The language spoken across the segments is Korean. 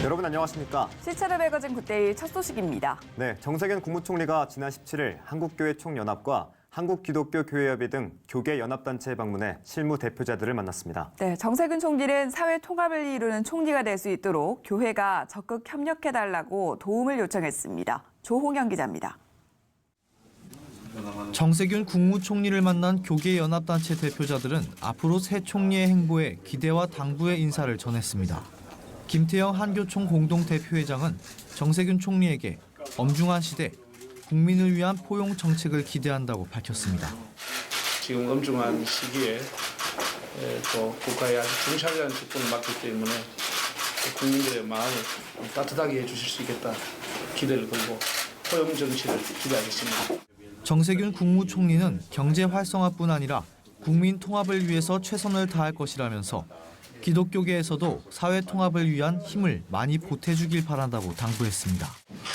여러분 안녕하십니까? 시차를 매거진 굿데이 첫 소식입니다. 네, 정세균 국무총리가 지난 17일 한국교회 총연합과 한국기독교교회협의 등 교계 연합단체에 방문해 실무 대표자들을 만났습니다. 네, 정세균 총리는 사회 통합을 이루는 총리가 될 수 있도록 교회가 적극 협력해달라고 도움을 요청했습니다. 조홍영 기자입니다. 정세균 국무총리를 만난 교계 연합단체 대표자들은 앞으로 새 총리의 행보에 기대와 당부의 인사를 전했습니다. 김태영 한교총 공동대표회장은 정세균 총리에게 엄중한 시대, 국민을 위한 포용 정책을 기대한다고 밝혔습니다. 지금 엄중한 시기에 또 국가에 아주 중차대한 직분을 맡기 때문에 국민들의 마음을 따뜻하게 해주실 수 있겠다 기대를 걸고 포용 정치를 기대하겠습니다. 정세균 국무총리는 경제 활성화뿐 아니라 국민 통합을 위해서 최선을 다할 것이라면서 기독교계에서도 사회 통합을 위한 힘을 많이 보태주길 바란다고 당부했습니다.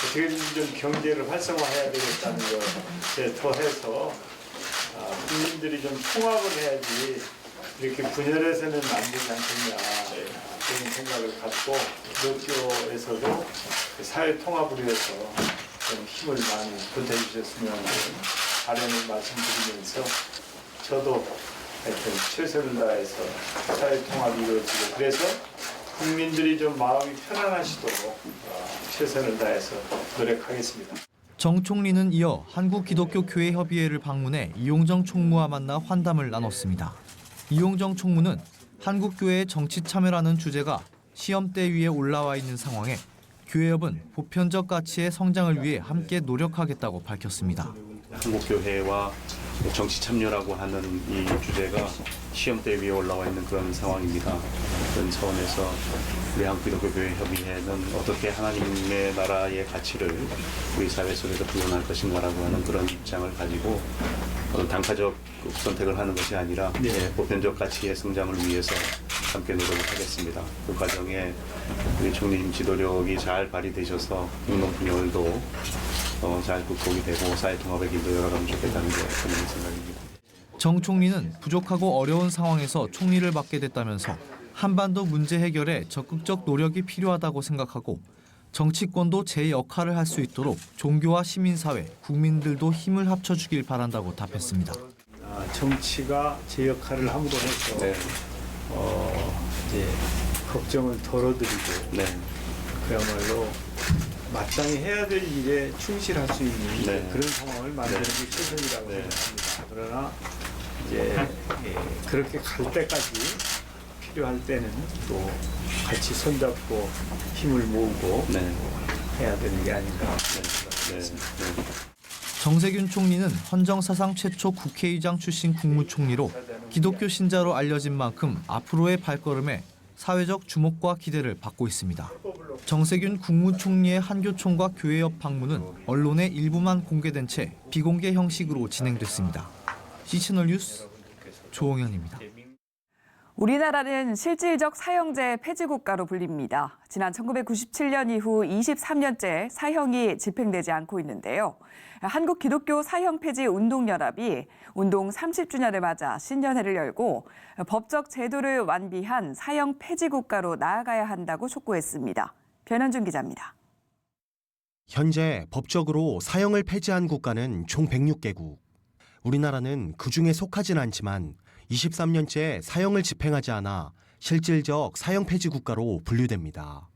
어떻게든 좀 경제를 활성화해야 되겠다는 것에 더해서 국민들이 좀 통합을 해야지 이렇게 분열해서는 안 되지 않겠냐 그런 생각을 갖고 기독교에서도 사회 통합을 위해서 좀 힘을 많이 보태주셨으면 하는 바람을 말씀드리면서 저도 하여튼 최선을 다해서 사회 통합이 이루어지고 그래서 국민들이 좀 마음이 편안하시도록 최선을 다해서 노력하겠습니다. 정 총리는 이어 한국기독교교회협의회를 방문해 이용정 총무와 만나 환담을 나눴습니다. 이용정 총무는 한국교회의 정치 참여라는 주제가 시험대 위에 올라와 있는 상황에 교회협은 보편적 가치의 성장을 위해 함께 노력하겠다고 밝혔습니다. 한국교회와 정치 참여라고 하는 이 주제가 시험대 위에 올라와 있는 그런 상황입니다. 그런 차원에서 우리 한국기독교교회협의회는 어떻게 하나님의 나라의 가치를 우리 사회 속에서 구현할 것인가라고 하는 그런 입장을 가지고 단가적 선택을 하는 것이 아니라 보편적 가치의 성장을 위해서 함께 노력을 하겠습니다. 그 과정에 우리 총리님 지도력이 잘 발휘되셔서 공동분열도 잘 극복이 되고 사회 통합의 길도 열어가면 좋겠다는 게 저는 생각입니다. 정 총리는 부족하고 어려운 상황에서 총리를 맡게 됐다면서 한반도 문제 해결에 적극적 노력이 필요하다고 생각하고 정치권도 제 역할을 할 수 있도록 종교와 시민사회, 국민들도 힘을 합쳐주길 바란다고 답했습니다. 정치가 제 역할을 함으로 해서 이제 걱정을 덜어드리고 그야말로 마땅히 해야 될 일에 충실할 수 있는 그런 상황을 만드는 게 최선이라고 생각합니다. 그러나 이제 그렇게 갈 때까지 필요할 때는 또 같이 손잡고 힘을 모으고 해야 되는 게 아닌가 생각합니다. 정세균 총리는 헌정사상 최초 국회의장 출신 국무총리로 기독교 신자로 알려진 만큼 앞으로의 발걸음에 사회적 주목과 기대를 받고 있습니다. 정세균 국무총리의 한교총과 교회협 방문은 언론의 일부만 공개된 채 비공개 형식으로 진행됐습니다. C채널 뉴스 조홍현입니다. 우리나라는 실질적 사형제 폐지 국가로 불립니다. 지난 1997년 이후 23년째 사형이 집행되지 않고 있는데요. 한국기독교 사형폐지 운동연합이 운동 30주년을 맞아 신년회를 열고 법적 제도를 완비한 사형 폐지 국가로 나아가야 한다고 촉구했습니다. 변현준 기자입니다. 현재 법적으로 사형을 폐지한 국가는 총 106개국. 우리나라는 그중에 속하진 않지만 23년째 사형을 집행하지 않아 실질적 사형 폐지 국가로 분류됩니다.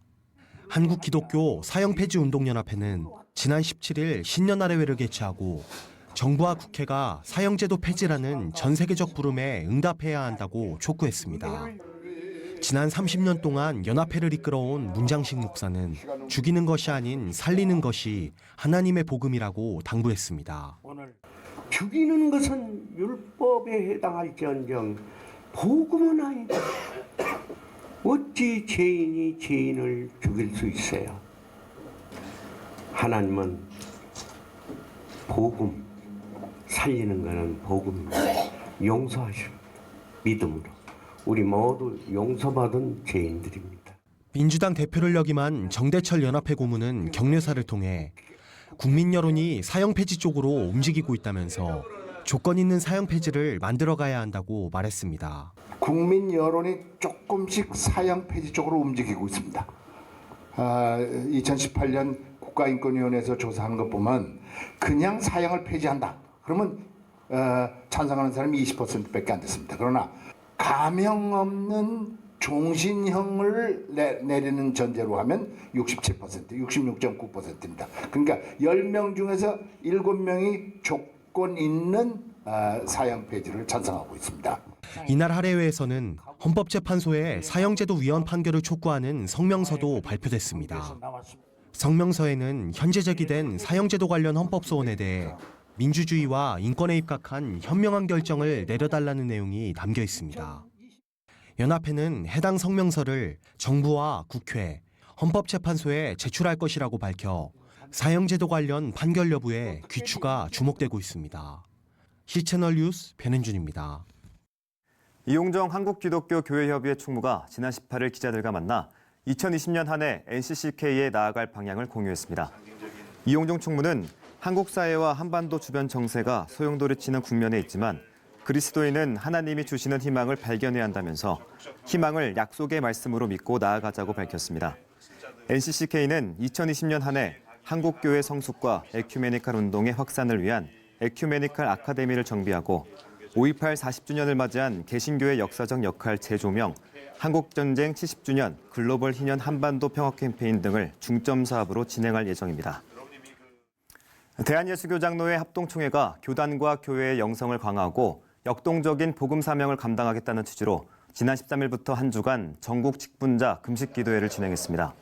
한국기독교 사형폐지운동연합회는 지난 17일 신년활회를 개최하고 정부와 국회가 사형제도 폐지라는 전 세계적 부름에 응답해야 한다고 촉구했습니다. 지난 30년 동안 연합회를 이끌어온 문장식 목사는 죽이는 것이 아닌 살리는 것이 하나님의 복음이라고 당부했습니다. 죽이는 것은 율법에 해당할지언정 복음은 아니다. 어찌 죄인이 죄인을 죽일 수 있어요? 하나님은 복음, 살리는 것은 복음입니다. 용서하시오. 믿음으로. 우리 모두 용서받은 죄인들입니다. 민주당 대표를 역임한 정대철 연합회 고문은 격려사를 통해 국민 여론이 사형 폐지 쪽으로 움직이고 있다면서 조건 있는 사형 폐지를 만들어가야 한다고 말했습니다. 국민 여론이 조금씩 사형 폐지 쪽으로 움직이고 있습니다. 2018년 국가인권위원회에서 조사한 것 보면 그냥 사형을 폐지한다. 그러면 찬성하는 사람이 20%밖에 안 됐습니다. 그러나 감형 없는 종신형을 내리는 전제로 하면 67%, 66.9%입니다. 그러니까 10명 중에서 7명이 조건 있는 사형 폐지를 찬성하고 있습니다. 이날 할애회에서는 헌법재판소의 사형제도 위헌 판결을 촉구하는 성명서도 발표됐습니다. 성명서에는 현재 제기된 사형제도 관련 헌법소원에 대해 민주주의와 인권에 입각한 현명한 결정을 내려달라는 내용이 담겨 있습니다. 연합회는 해당 성명서를 정부와 국회, 헌법재판소에 제출할 것이라고 밝혀 사형제도 관련 판결 여부에 귀추가 주목되고 있습니다. 시채널 뉴스 변현준입니다. 이용정 한국기독교교회협의회 총무가 지난 18일 기자들과 만나 2020년 한 해 NCCK에 나아갈 방향을 공유했습니다. 이용정 총무는 한국 사회와 한반도 주변 정세가 소용돌이치는 국면에 있지만 그리스도인은 하나님이 주시는 희망을 발견해야 한다면서 희망을 약속의 말씀으로 믿고 나아가자고 밝혔습니다. NCCK는 2020년 한 해 한국교회 성숙과 에큐메니칼 운동의 확산을 위한 에큐메니칼 아카데미를 정비하고 5.18 40주년을 맞이한 개신교의 역사적 역할 재조명, 한국전쟁 70주년 글로벌 희년 한반도 평화 캠페인 등을 중점 사업으로 진행할 예정입니다. 대한예수교장로회 합동총회가 교단과 교회의 영성을 강화하고 역동적인 복음 사명을 감당하겠다는 취지로 지난 13일부터 한 주간 전국 직분자 금식기도회를 진행했습니다.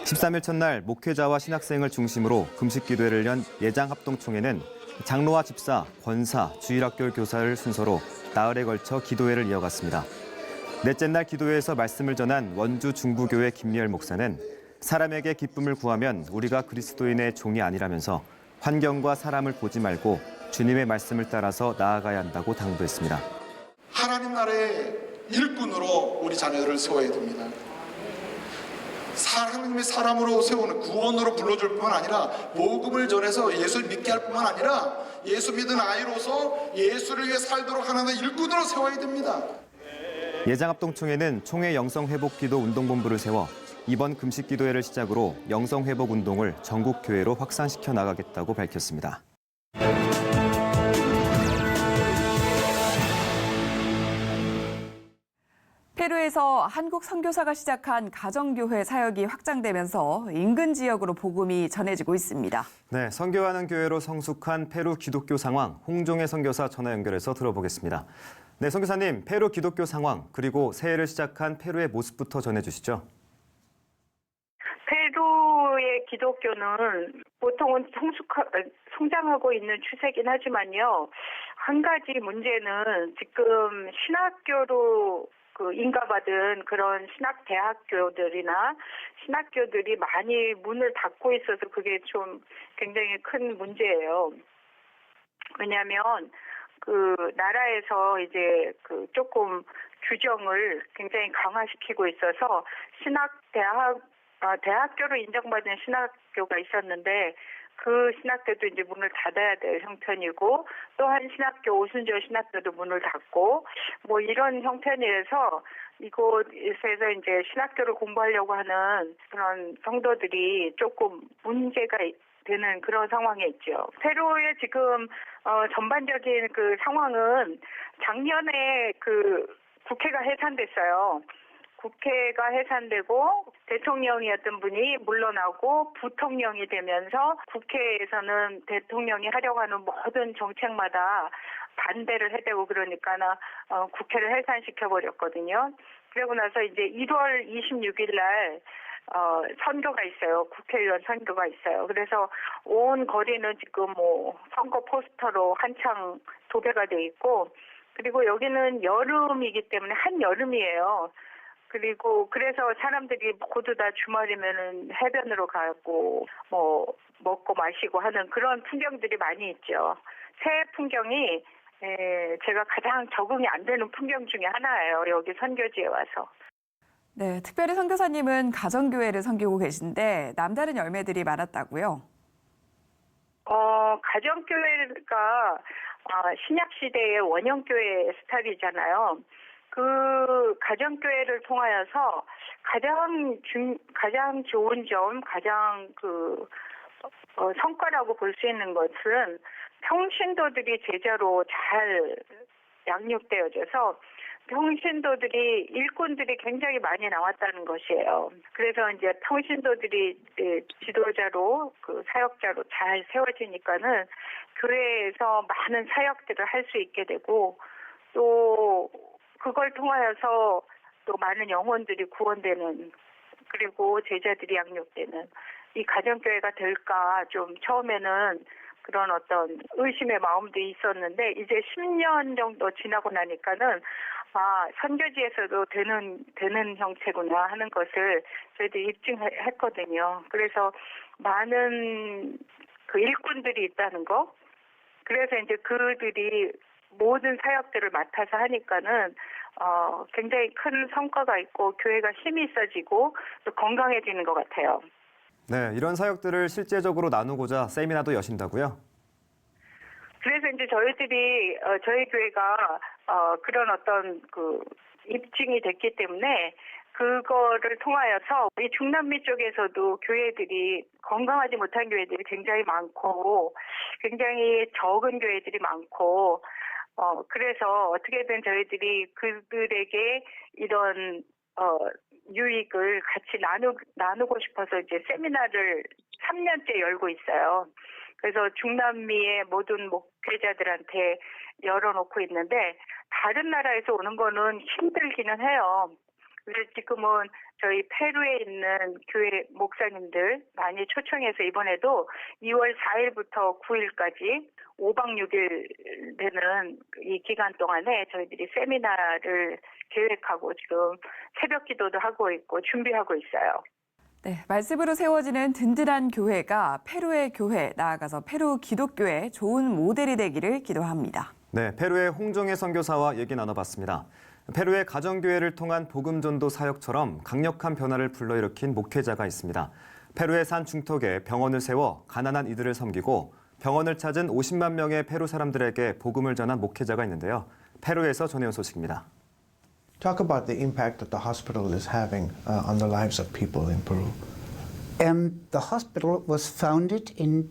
13일 첫날 목회자와 신학생을 중심으로 금식기도회를 연 예장합동총회는 장로와 집사, 권사, 주일학교 교사를 순서로 나흘에 걸쳐 기도회를 이어갔습니다. 넷째 날 기도회에서 말씀을 전한 원주 중부교회 김미열 목사는 사람에게 기쁨을 구하면 우리가 그리스도인의 종이 아니라면서 환경과 사람을 보지 말고 주님의 말씀을 따라서 나아가야 한다고 당부했습니다. 하나님 나라의 일꾼으로 우리 자녀들을 세워야 됩니다. 하나님의 사람으로 세우는 구원으로 불러줄 뿐만 아니라 복음을 전해서 예수를 믿게 할 뿐만 아니라 예수 믿은 아이로서 예수를 위해 살도록 하는 일꾼으로 세워야 됩니다. 예장합동총회는 총회 영성회복기도 운동본부를 세워 이번 금식기도회를 시작으로 영성회복 운동을 전국 교회로 확산시켜 나가겠다고 밝혔습니다. 페루에서 한국 선교사가 시작한 가정교회 사역이 확장되면서 인근 지역으로 복음이 전해지고 있습니다. 네, 선교하는 교회로 성숙한 페루 기독교 상황, 홍종의 선교사 전화 연결해서 들어보겠습니다. 네, 선교사님, 페루 기독교 상황 그리고 새해를 시작한 페루의 모습부터 전해주시죠. 페루의 기독교는 보통은 성장하고 있는 추세긴 하지만요. 한 가지 문제는 지금 신학교로 인가받은 그런 신학대학교들이나 신학교들이 많이 문을 닫고 있어서 그게 좀 굉장히 큰 문제예요. 왜냐하면 나라에서 이제 조금 규정을 굉장히 강화시키고 있어서 대학교로 인정받은 신학교가 있었는데 그 신학교도 이제 문을 닫아야 될 형편이고 또 한 신학교 오순절 신학교도 문을 닫고 뭐 이런 형편이라서 이곳에서 이제 신학교를 공부하려고 하는 그런 성도들이 조금 문제가 되는 그런 상황에 있죠. 페루의 지금 전반적인 그 상황은 작년에 국회가 해산됐어요. 국회가 해산되고 대통령이었던 분이 물러나고 부통령이 되면서 국회에서는 대통령이 하려고 하는 모든 정책마다 반대를 해대고 그러니까 국회를 해산시켜버렸거든요. 그러고 나서 이제 1월 26일 날 선거가 있어요. 국회의원 선거가 있어요. 그래서 온 거리는 지금 뭐 선거 포스터로 한창 도배가 돼 있고 그리고 여기는 여름이기 때문에 한여름이에요. 그리고 그래서 사람들이 모두 다 주말이면은 해변으로 가고 뭐 먹고 마시고 하는 그런 풍경들이 많이 있죠. 새해 풍경이 제가 가장 적응이 안 되는 풍경 중에 하나예요. 여기 선교지에 와서. 네, 특별히 선교사님은 가정교회를 섬기고 계신데 남다른 열매들이 많았다고요? 가정교회가 신약시대의 원형교회 스타일이잖아요. 그 가정교회를 통하여서 가장 좋은 점, 가장 성과라고 볼 수 있는 것은 평신도들이 제자로 잘 양육되어져서 평신도들이 일꾼들이 굉장히 많이 나왔다는 것이에요. 그래서 이제 평신도들이 지도자로 사역자로 잘 세워지니까는 교회에서 많은 사역들을 할 수 있게 되고 또 그걸 통하여서 또 많은 영혼들이 구원되는 그리고 제자들이 양육되는 이 가정교회가 될까 좀 처음에는 그런 어떤 의심의 마음도 있었는데 이제 10년 정도 지나고 나니까는 선교지에서도 되는 형태구나 하는 것을 저희들이 입증했거든요. 그래서 많은 일꾼들이 있다는 거. 그래서 이제 그들이 모든 사역들을 맡아서 하니까는 굉장히 큰 성과가 있고 교회가 힘이 있어지고 또 건강해지는 것 같아요. 네, 이런 사역들을 실제적으로 나누고자 세미나도 여신다고요? 그래서 이제 저희들이 저희 교회가 그런 어떤 입증이 됐기 때문에 그거를 통하여서 우리 중남미 쪽에서도 교회들이 건강하지 못한 교회들이 굉장히 많고 굉장히 적은 교회들이 많고 그래서 어떻게든 저희들이 그들에게 이런 유익을 같이 나누고 싶어서 이제 세미나를 3년째 열고 있어요. 그래서 중남미의 모든 목회자들한테 열어놓고 있는데 다른 나라에서 오는 거는 힘들기는 해요. 그래서 지금은 저희 페루에 있는 교회 목사님들 많이 초청해서 이번에도 2월 4일부터 9일까지 5박 6일 되는 이 기간 동안에 저희들이 세미나를 계획하고 지금 새벽 기도도 하고 있고 준비하고 있어요. 네, 말씀으로 세워지는 든든한 교회가 페루의 교회, 나아가서 페루 기독교의 좋은 모델이 되기를 기도합니다. 네, 페루의 홍정혜 선교사와 얘기 나눠봤습니다. 페루의 가정교회를 통한 복음전도 사역처럼 강력한 변화를 불러일으킨 목회자가 있습니다. 페루의 산 중턱에 병원을 세워 가난한 이들을 섬기고 병원을 찾은 50만 명의 페루 사람들에게 복음을 전한 목회자가 있는데요. 페루에서 전해온 소식입니다. Talk about the impact that the hospital is having on the lives of people in Peru. The hospital was founded in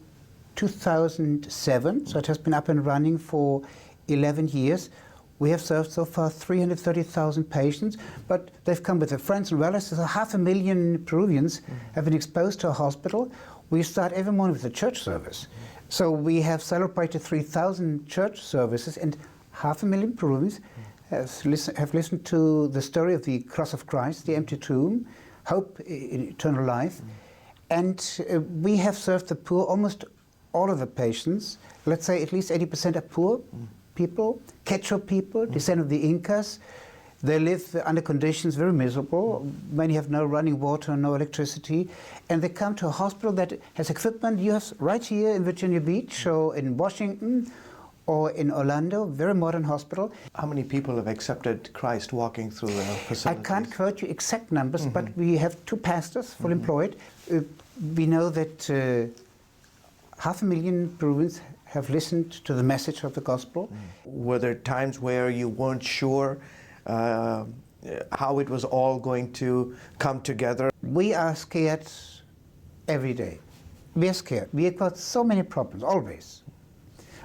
2007, so it has been up and running for 11 years. We have served so far 330,000 patients, but they've come with their friends and relatives. So 500,000 Peruvians have been exposed to a hospital. We start every morning with a church service. So we have celebrated 3,000 church services, and 500,000 Peruvians have listened to the story of the cross of Christ, the empty tomb, hope in eternal life. And we have served the poor, almost all of the patients. Let's say at least 80% are poor people, Quechua people, descendant of the Incas. They live under conditions very miserable. Many have no running water, no electricity. And they come to a hospital that has equipment you have right here in Virginia Beach or in Washington or in Orlando, very modern hospital. How many people have accepted Christ walking through the facilities? I can't quote you exact numbers, but we have 2 pastors, full employed. We know that 500,000 Peruvians have listened to the message of the gospel. Were there times where you weren't sure how it was all going to come together? We are scared every day. We are scared. We have got so many problems, always.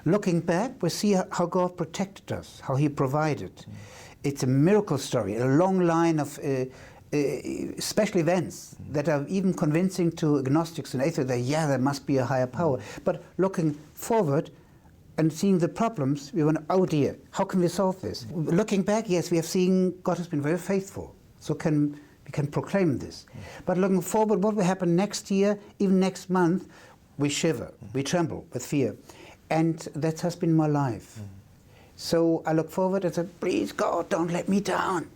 Looking back, we see how God protected us, how He provided. It's a miracle story, a long line of special events that are even convincing to agnostics and atheists that, yeah, there must be a higher power. But looking forward and seeing the problems, we went, oh dear, how can we solve this? Looking back, yes, we have seen God has been very faithful. So we can proclaim this. But looking forward, what will happen next year, even next month, we shiver, we tremble with fear. And that has been my life. So I look forward and say, please God, don't let me down.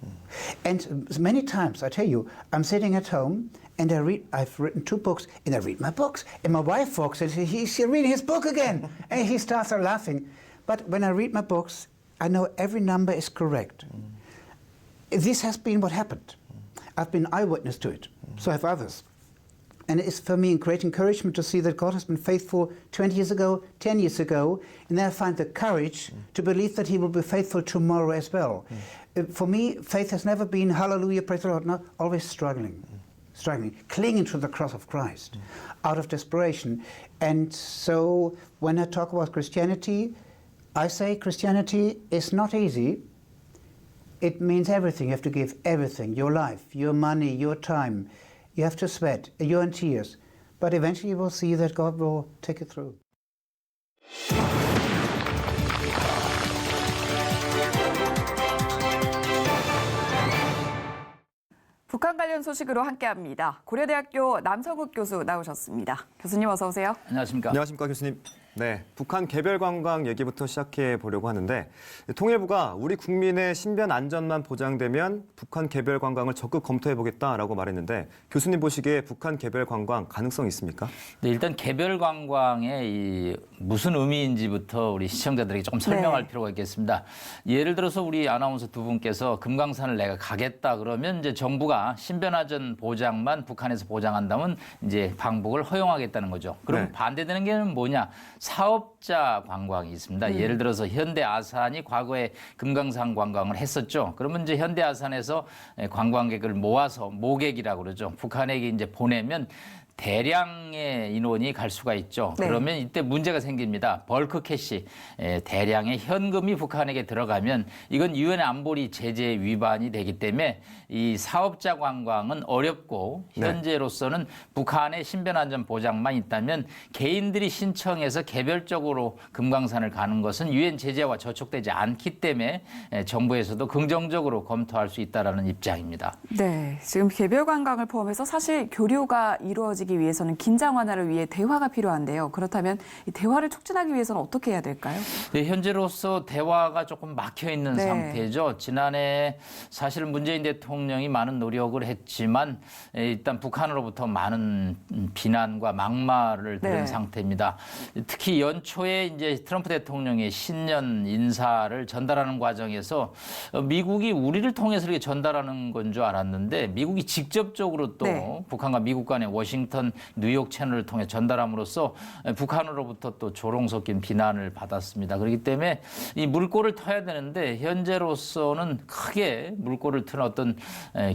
And many times, I tell you, I'm sitting at home and I've written 2 books, and I read my books. And my wife walks in and says, he's reading his book again. And he starts laughing. But when I read my books, I know every number is correct. This has been what happened. I've been eyewitness to it. So have others. And it's for me a great encouragement to see that God has been faithful 20 years ago, 10 years ago, and then I find the courage to believe that He will be faithful tomorrow as well. For me, faith has never been hallelujah, praise the Lord. No, always struggling, clinging to the cross of Christ out of desperation. And so when I talk about Christianity, I say Christianity is not easy. It means everything. You have to give everything, your life, your money, your time. You have to sweat, you're in tears. But eventually you will see that God will take you through. 북한 관련 소식으로 함께합니다. 고려대학교 남성욱 교수 나오셨습니다. 교수님 어서 오세요. 안녕하십니까. 안녕하십니까 교수님. 네, 북한 개별 관광 얘기부터 시작해 보려고 하는데 통일부가 우리 국민의 신변 안전만 보장되면 북한 개별 관광을 적극 검토해 보겠다라고 말했는데 교수님 보시기에 북한 개별 관광 가능성 있습니까? 네, 일단 개별 관광의 무슨 의미인지부터 우리 시청자들에게 조금 설명할 필요가 있겠습니다. 예를 들어서 우리 아나운서 두 분께서 금강산을 내가 가겠다 그러면 이제 정부가 신변 안전 보장만 북한에서 보장한다면 이제 방북을 허용하겠다는 거죠. 그럼 반대되는 게 뭐냐? 사업자 관광이 있습니다. 예를 들어서 현대 아산이 과거에 금강산 관광을 했었죠. 그러면 이제 현대 아산에서 관광객을 모아서 모객이라고 그러죠. 북한에게 이제 보내면 대량의 인원이 갈 수가 있죠. 그러면 이때 문제가 생깁니다. 벌크 캐시, 대량의 현금이 북한에게 들어가면 이건 유엔 안보리 제재 위반이 되기 때문에 이 사업자 관광은 어렵고 현재로서는 북한의 신변 안전 보장만 있다면 개인들이 신청해서 개별적으로 금강산을 가는 것은 유엔 제재와 저촉되지 않기 때문에 정부에서도 긍정적으로 검토할 수 있다라는 입장입니다. 네, 지금 개별 관광을 포함해서 사실 교류가 이루어지기 위해서는 긴장 완화를 위해 대화가 필요한데요. 그렇다면 이 대화를 촉진하기 위해서는 어떻게 해야 될까요? 네, 현재로서 대화가 조금 막혀 있는 상태죠. 지난해 사실 문재인 대통령이 많은 노력을 했지만 일단 북한으로부터 많은 비난과 막말을 들은 상태입니다. 특히 연초에 이제 트럼프 대통령의 신년 인사를 전달하는 과정에서 미국이 우리를 통해서 이렇게 전달하는 건 줄 알았는데 미국이 직접적으로 또 북한과 미국 간의 워싱턴 뉴욕 채널을 통해 전달함으로써 북한으로부터 또 조롱 섞인 비난을 받았습니다. 그렇기 때문에 이 물꼬를 터야 되는데 현재로서는 크게 물꼬를 트는 어떤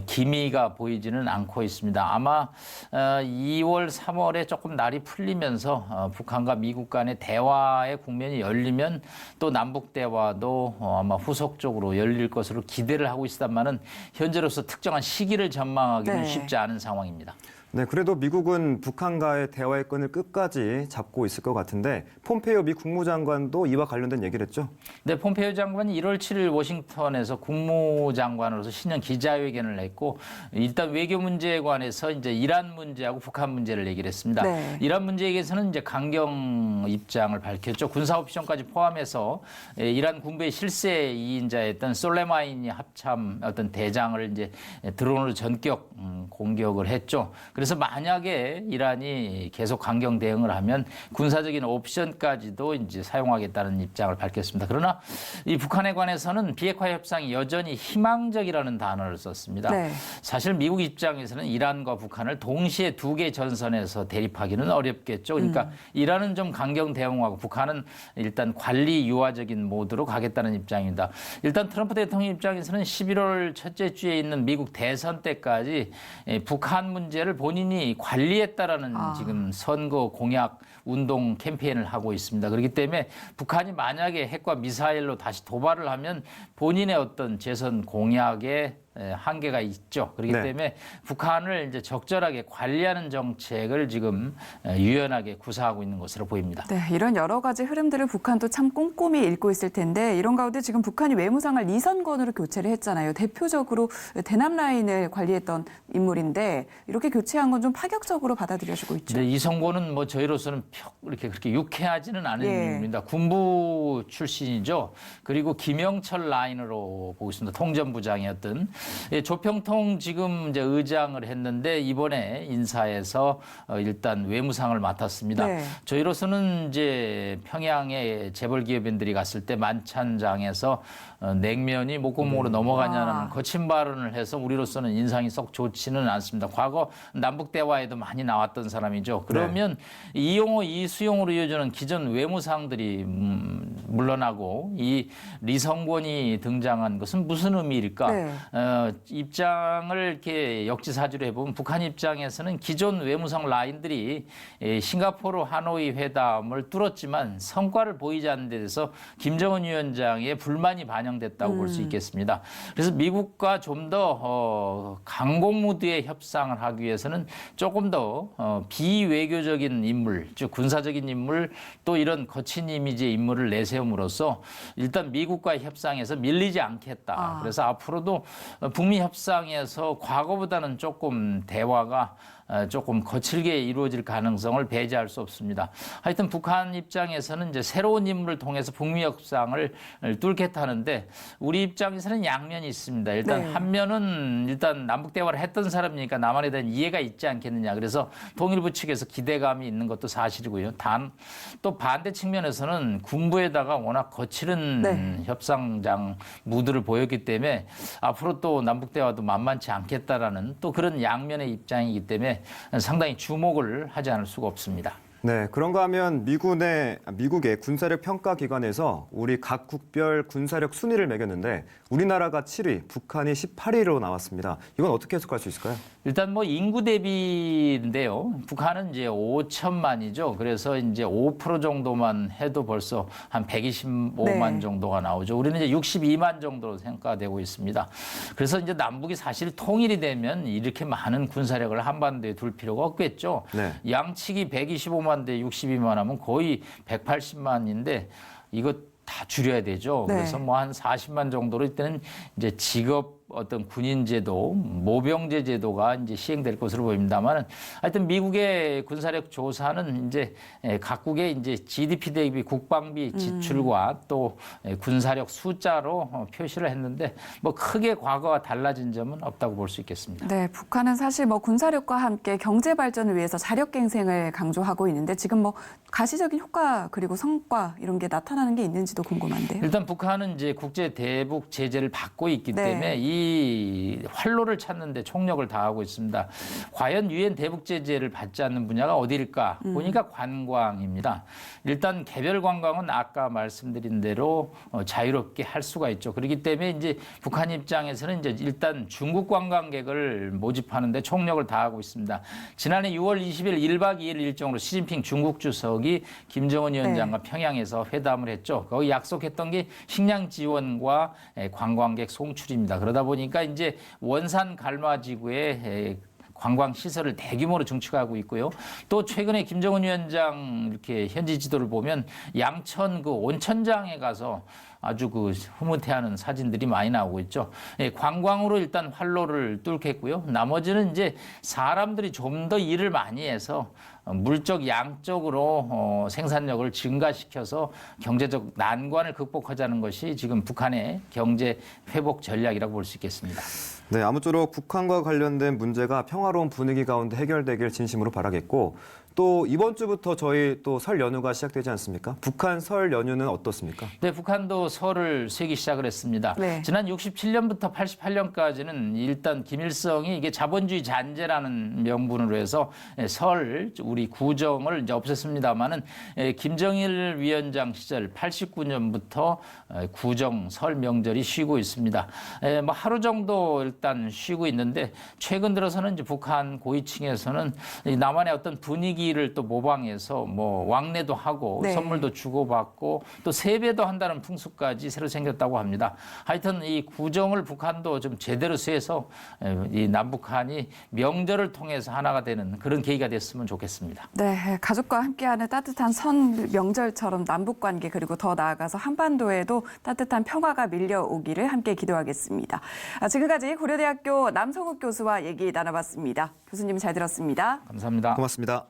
기미가 보이지는 않고 있습니다. 아마 2월, 3월에 조금 날이 풀리면서 북한과 미국 간의 대화의 국면이 열리면 또 남북 대화도 아마 후속적으로 열릴 것으로 기대를 하고 있습니다만은 현재로서 특정한 시기를 전망하기는 쉽지 않은 상황입니다. 네, 그래도 미국은 북한과의 대화의 끈을 끝까지 잡고 있을 것 같은데 폼페이오 미 국무장관도 이와 관련된 얘기를 했죠? 네, 폼페이오 장관이 1월 7일 워싱턴에서 국무장관으로서 신년 기자회견을 했고 일단 외교 문제에 관해서 이제 이란 문제하고 북한 문제를 얘기를 했습니다. 이란 문제에 대해서는 이제 강경 입장을 밝혔죠. 군사 옵션까지 포함해서 이란 군부의 실세 2인자였던 솔레마니 합참 어떤 대장을 이제 드론으로 전격 공격을 했죠. 그래서 만약에 이란이 계속 강경 대응을 하면 군사적인 옵션까지도 이제 사용하겠다는 입장을 밝혔습니다. 그러나 이 북한에 관해서는 비핵화 협상이 여전히 희망적이라는 단어를 썼습니다. 사실 미국 입장에서는 이란과 북한을 동시에 두 개 전선에서 대립하기는 어렵겠죠. 그러니까 이란은 좀 강경 대응하고 북한은 일단 관리 유화적인 모드로 가겠다는 입장입니다. 일단 트럼프 대통령 입장에서는 11월 첫째 주에 있는 미국 대선 때까지 북한 문제를 본인이 관리했다라는 지금 선거 공약 운동 캠페인을 하고 있습니다. 그렇기 때문에 북한이 만약에 핵과 미사일로 다시 도발을 하면 본인의 어떤 재선 공약에 한계가 있죠. 그렇기 때문에 북한을 이제 적절하게 관리하는 정책을 지금 유연하게 구사하고 있는 것으로 보입니다. 네, 이런 여러 가지 흐름들을 북한도 참 꼼꼼히 읽고 있을 텐데 이런 가운데 지금 북한이 외무상을 리선권으로 교체를 했잖아요. 대표적으로 대남 라인을 관리했던 인물인데 이렇게 교체한 건 좀 파격적으로 받아들여지고 있죠. 네, 이성곤은 뭐 저희로서는 이렇게 그렇게 유쾌하지는 않은 인물입니다. 군부 출신이죠. 그리고 김영철 라인으로 보고 있습니다. 통전부장이었던. 조평통 지금 이제 의장을 했는데 이번에 인사해서 일단 외무상을 맡았습니다. 네. 저희로서는 이제 평양에 재벌 기업인들이 갔을 때 만찬장에서 냉면이 목구멍으로 넘어가냐는 거친 발언을 해서 우리로서는 인상이 썩 좋지는 않습니다. 과거 남북 대화에도 많이 나왔던 사람이죠. 그러면 이용호, 이수용으로 이어지는 기존 외무상들이 물러나고 이 리성권이 등장한 것은 무슨 의미일까? 네. 입장을 이렇게 역지사지로 해보면 북한 입장에서는 기존 외무상 라인들이 싱가포르 하노이 회담을 뚫었지만 성과를 보이지 않는 데 대해서 김정은 위원장의 불만이 반영됐다고 볼 수 있겠습니다. 그래서 미국과 좀 더 강공 무드의 협상을 하기 위해서는 조금 더 비외교적인 인물, 즉 군사적인 인물 또 이런 거친 이미지의 인물을 내세움으로써 일단 미국과의 협상에서 밀리지 않겠다. 그래서 앞으로도 북미 협상에서 과거보다는 조금 대화가 조금 거칠게 이루어질 가능성을 배제할 수 없습니다. 하여튼 북한 입장에서는 이제 새로운 인물을 통해서 북미 협상을 뚫겠다는데 우리 입장에서는 양면이 있습니다. 일단 한 면은 일단 남북 대화를 했던 사람이니까 남한에 대한 이해가 있지 않겠느냐. 그래서 통일부 측에서 기대감이 있는 것도 사실이고요. 단 또 반대 측면에서는 군부에다가 워낙 거칠은 협상장 무드를 보였기 때문에 앞으로 또 남북 대화도 만만치 않겠다라는 또 그런 양면의 입장이기 때문에 상당히 주목을 하지 않을 수가 없습니다. 네, 그런가 하면 미국의 군사력 평가 기관에서 우리 각 국별 군사력 순위를 매겼는데 우리나라가 7위, 북한이 18위로 나왔습니다. 이건 어떻게 해석할 수 있을까요? 일단 뭐 인구 대비인데요. 북한은 이제 5천만이죠. 그래서 이제 5% 정도만 해도 벌써 한 125만 정도가 나오죠. 우리는 이제 62만 정도로 생각되고 있습니다. 그래서 이제 남북이 사실 통일이 되면 이렇게 많은 군사력을 한반도에 둘 필요가 없겠죠. 양측이 125만 대 62만 하면 거의 180만인데 이거 다 줄여야 되죠. 그래서 뭐 한 40만 정도로 이때는 이제 직업 어떤 군인제도, 모병제 제도가 이제 시행될 것으로 보입니다만 하여튼 미국의 군사력 조사는 이제 각국의 이제 GDP 대비 국방비 지출과 또 군사력 숫자로 표시를 했는데 뭐 크게 과거와 달라진 점은 없다고 볼 수 있겠습니다. 네, 북한은 사실 뭐 군사력과 함께 경제 발전을 위해서 자력갱생을 강조하고 있는데 지금 뭐 가시적인 효과 그리고 성과 이런 게 나타나는 게 있는지도 궁금한데요. 일단 북한은 이제 국제 대북 제재를 받고 있기 때문에 이 활로를 찾는데 총력을 다하고 있습니다. 과연 유엔 대북 제재를 받지 않는 분야가 어디일까? 보니까 관광입니다. 일단 개별 관광은 아까 말씀드린 대로 자유롭게 할 수가 있죠. 그렇기 때문에 이제 북한 입장에서는 이제 일단 중국 관광객을 모집하는데 총력을 다하고 있습니다. 지난해 6월 20일 1박 2일 일정으로 시진핑 중국 주석이 김정은 위원장과 평양에서 회담을 했죠. 거기 약속했던 게 식량 지원과 관광객 송출입니다. 그러다 보니까 이제 원산 갈마지구에 관광 시설을 대규모로 증축하고 있고요. 또 최근에 김정은 위원장 이렇게 현지 지도를 보면 양천 그 온천장에 가서 아주 그 흐뭇해하는 사진들이 많이 나오고 있죠. 관광으로 일단 활로를 뚫겠고요. 나머지는 이제 사람들이 좀 더 일을 많이 해서 물적 양적으로 생산력을 증가시켜서 경제적 난관을 극복하자는 것이 지금 북한의 경제 회복 전략이라고 볼 수 있겠습니다. 네, 아무쪼록 북한과 관련된 문제가 평화로운 분위기 가운데 해결되길 진심으로 바라겠고 또 이번 주부터 저희 또 설 연휴가 시작되지 않습니까? 북한 설 연휴는 어떻습니까? 네, 북한도 설을 쇠기 시작을 했습니다. 지난 67년부터 88년까지는 일단 김일성이 이게 자본주의 잔재라는 명분으로 해서 설 우리 구정을 이제 없앴습니다만은 김정일 위원장 시절 89년부터 구정 설 명절이 쉬고 있습니다. 뭐 하루 정도 일단 쉬고 있는데 최근 들어서는 이제 북한 고위층에서는 남한의 어떤 분위기를 또 모방해서 뭐 왕래도 하고 선물도 주고받고 또 세배도 한다는 풍습까지 새로 생겼다고 합니다. 하여튼 이 구정을 북한도 좀 제대로 쇠해서 이 남북한이 명절을 통해서 하나가 되는 그런 계기가 됐으면 좋겠습니다. 네, 가족과 함께하는 따뜻한 선 명절처럼 남북 관계 그리고 더 나아가서 한반도에도 따뜻한 평화가 밀려오기를 함께 기도하겠습니다. 지금까지 고려대학교 남성욱 교수와 얘기 나눠봤습니다. 교수님 잘 들었습니다. 감사합니다. 고맙습니다.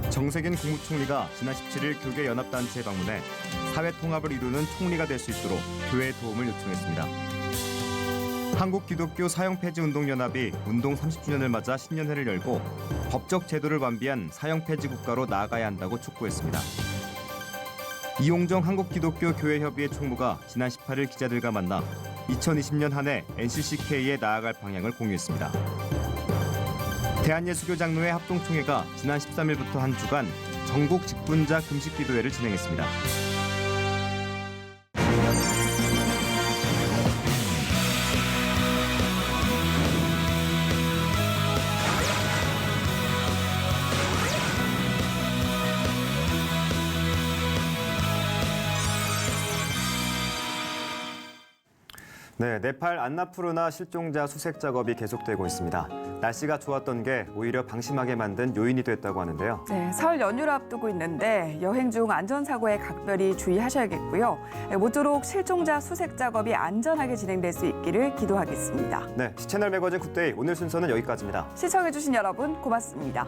정세균 국무총리가 지난 17일 교계 연합단체에 방문해 사회 통합을 이루는 총리가 될 수 있도록 교회의 도움을 요청했습니다. 한국기독교 사형폐지운동연합이 운동 30주년을 맞아 신년회를 열고 법적 제도를 완비한 사형폐지 국가로 나아가야 한다고 촉구했습니다. 이용정 한국기독교교회협의회 총무가 지난 18일 기자들과 만나 2020년 한 해 NCCK에 나아갈 방향을 공유했습니다. 대한예수교장로회 합동총회가 지난 13일부터 한 주간 전국 직분자 금식기도회를 진행했습니다. 네, 네팔 안나푸르나 실종자 수색 작업이 계속되고 있습니다. 날씨가 좋았던 게 오히려 방심하게 만든 요인이 됐다고 하는데요. 네, 설 연휴를 앞두고 있는데 여행 중 안전사고에 각별히 주의하셔야겠고요. 모쪼록 실종자 수색 작업이 안전하게 진행될 수 있기를 기도하겠습니다. 네, 시채널 매거진 굿데이 오늘 순서는 여기까지입니다. 시청해주신 여러분 고맙습니다.